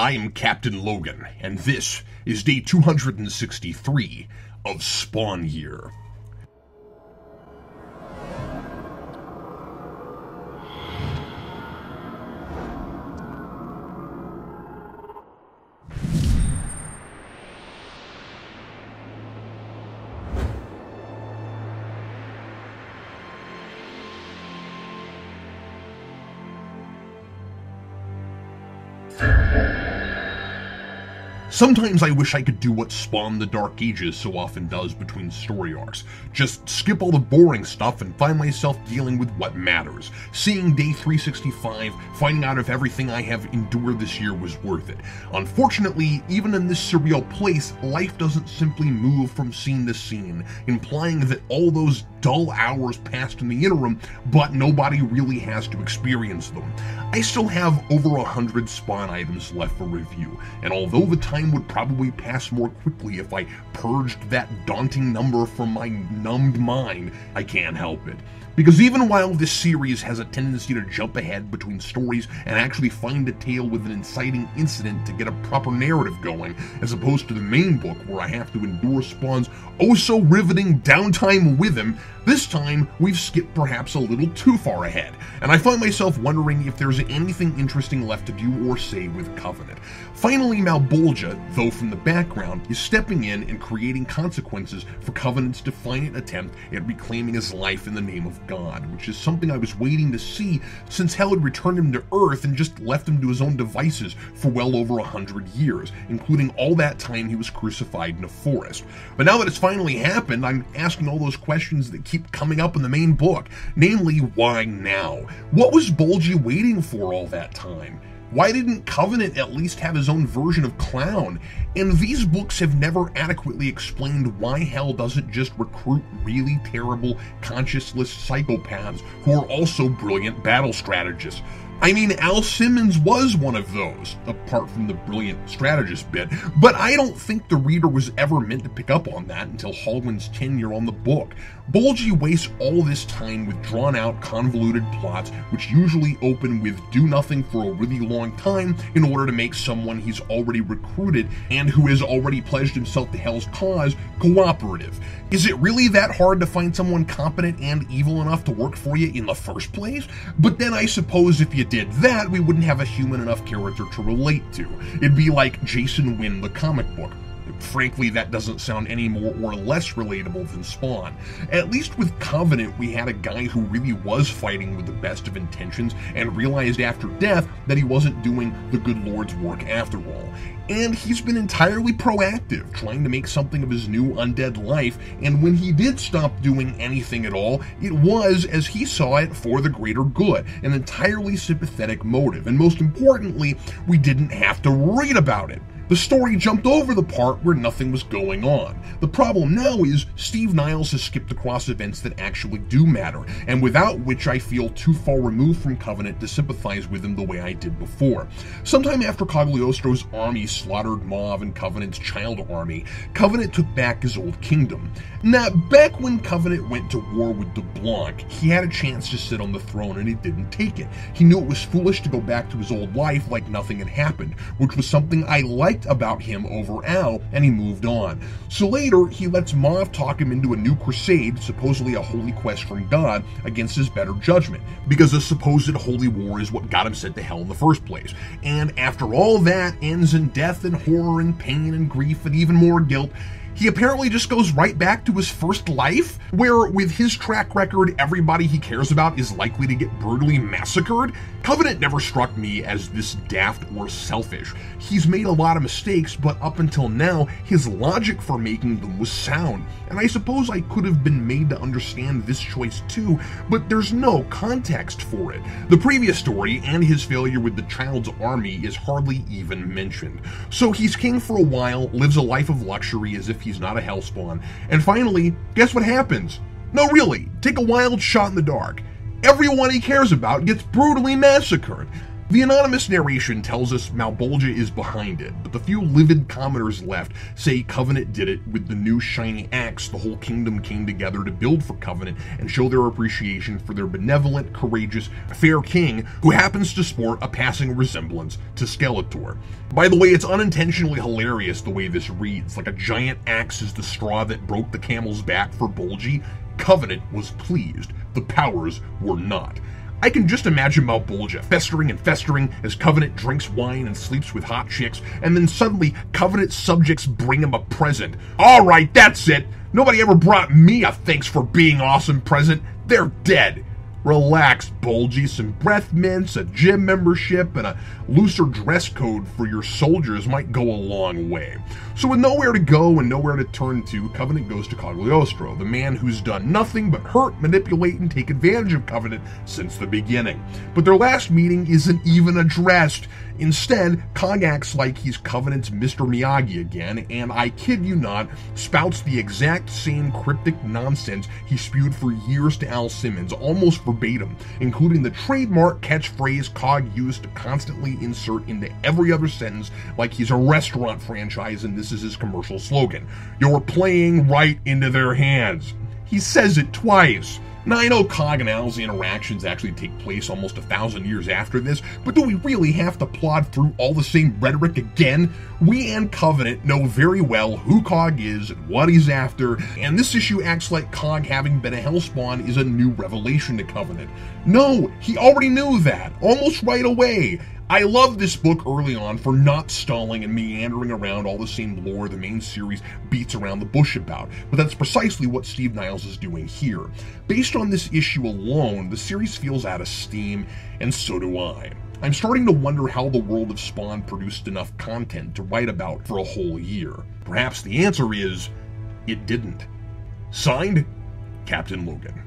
I'm Captain Logan, and this is day 263 of Spawn Year. Sometimes I wish I could do what Spawn the Dark Ages so often does between story arcs. Just skip all the boring stuff and find myself dealing with what matters. Seeing day 365, finding out if everything I have endured this year was worth it. Unfortunately, even in this surreal place, life doesn't simply move from scene to scene, implying that all those dull hours passed in the interim, but nobody really has to experience them. I still have over 100 Spawn items left for review, and although the time would probably pass more quickly if I purged that daunting number from my numbed mind, I can't help it. Because even while this series has a tendency to jump ahead between stories and actually find a tale with an inciting incident to get a proper narrative going, as opposed to the main book where I have to endure Spawn's oh-so-riveting downtime with him, this time we've skipped perhaps a little too far ahead, and I find myself wondering if there's anything interesting left to do or say with Covenant. Finally, Malbolgia, though from the background, is stepping in and creating consequences for Covenant's defiant attempt at reclaiming his life in the name of God, which is something I was waiting to see since Hell had returned him to Earth and just left him to his own devices for well over 100 years, including all that time he was crucified in a forest. But now that it's finally happened, I'm asking all those questions that keep coming up in the main book, namely, why now? What was Bolgia waiting for all that time? Why didn't Covenant at least have his own version of Clown? And these books have never adequately explained why Hell doesn't just recruit really terrible, conscienceless psychopaths who are also brilliant battle strategists. I mean, Al Simmons was one of those, apart from the brilliant strategist bit, but I don't think the reader was ever meant to pick up on that until Hallwin's tenure on the book. Bolgia wastes all this time with drawn-out, convoluted plots, which usually open with do nothing for a really long time in order to make someone he's already recruited and who has already pledged himself to Hell's cause cooperative. Is it really that hard to find someone competent and evil enough to work for you in the first place? But then I suppose if you did that, we wouldn't have a human enough character to relate to. It'd be like Jason Wynn, the comic book. Frankly, that doesn't sound any more or less relatable than Spawn. At least with Covenant, we had a guy who really was fighting with the best of intentions and realized after death that he wasn't doing the good Lord's work after all. And he's been entirely proactive, trying to make something of his new undead life, and when he did stop doing anything at all, it was, as he saw it, for the greater good, an entirely sympathetic motive, and most importantly, we didn't have to read about it. The story jumped over the part where nothing was going on. The problem now is Steve Niles has skipped across events that actually do matter, and without which I feel too far removed from Covenant to sympathize with him the way I did before. Sometime after Cagliostro's army slaughtered Mauve and Covenant's child army, Covenant took back his old kingdom. Now, back when Covenant went to war with DeBlanc, he had a chance to sit on the throne and he didn't take it. He knew it was foolish to go back to his old life like nothing had happened, which was something I liked about him over Al, and he moved on. So later, he lets Mauve talk him into a new crusade, supposedly a holy quest from God, against his better judgment, because a supposed holy war is what got him sent to hell in the first place. And after all that ends in death and horror and pain and grief and even more guilt, he apparently just goes right back to his first life, where with his track record, everybody he cares about is likely to get brutally massacred. Covenant never struck me as this daft or selfish. He's made a lot of mistakes, but up until now, his logic for making them was sound. And I suppose I could have been made to understand this choice too, but there's no context for it. The previous story and his failure with the child's army is hardly even mentioned. So he's king for a while, lives a life of luxury as if he's not a hellspawn, and finally, guess what happens? No, really, take a wild shot in the dark. Everyone he cares about gets brutally massacred. The anonymous narration tells us Malebolgia is behind it, but the few livid commenters left say Covenant did it with the new shiny axe the whole kingdom came together to build for Covenant and show their appreciation for their benevolent, courageous, fair king who happens to sport a passing resemblance to Skeletor. By the way, it's unintentionally hilarious the way this reads, like a giant axe is the straw that broke the camel's back for Bolgi. Covenant was pleased, the powers were not. I can just imagine Malebolgia festering and festering as Covenant drinks wine and sleeps with hot chicks, and then suddenly Covenant subjects bring him a present. Alright, that's it! Nobody ever brought me a thanks for being awesome present. They're dead. Relax, Bolgi. Some breath mints, a gym membership, and a looser dress code for your soldiers might go a long way. So with nowhere to go and nowhere to turn to, Covenant goes to Cagliostro, the man who's done nothing but hurt, manipulate, and take advantage of Covenant since the beginning. But their last meeting isn't even addressed. Instead, Cog acts like he's Covenant's Mr. Miyagi again, and I kid you not, spouts the exact same cryptic nonsense he spewed for years to Al Simmons, almost verbatim, including the trademark catchphrase Cog used to constantly insert into every other sentence like he's a restaurant franchise and this is his commercial slogan. You're playing right into their hands. He says it twice. Now, I know Cog and Al's interactions actually take place almost 1,000 years after this, but do we really have to plod through all the same rhetoric again? We and Covenant know very well who Cog is and what he's after, and this issue acts like Cog having been a Hellspawn is a new revelation to Covenant. No, he already knew that, almost right away. I love this book early on for not stalling and meandering around all the same lore the main series beats around the bush about, but that's precisely what Steve Niles is doing here. Based on this issue alone, the series feels out of steam, and so do I. I'm starting to wonder how the world of Spawn produced enough content to write about for a whole year. Perhaps the answer is, it didn't. Signed, Captain Logan.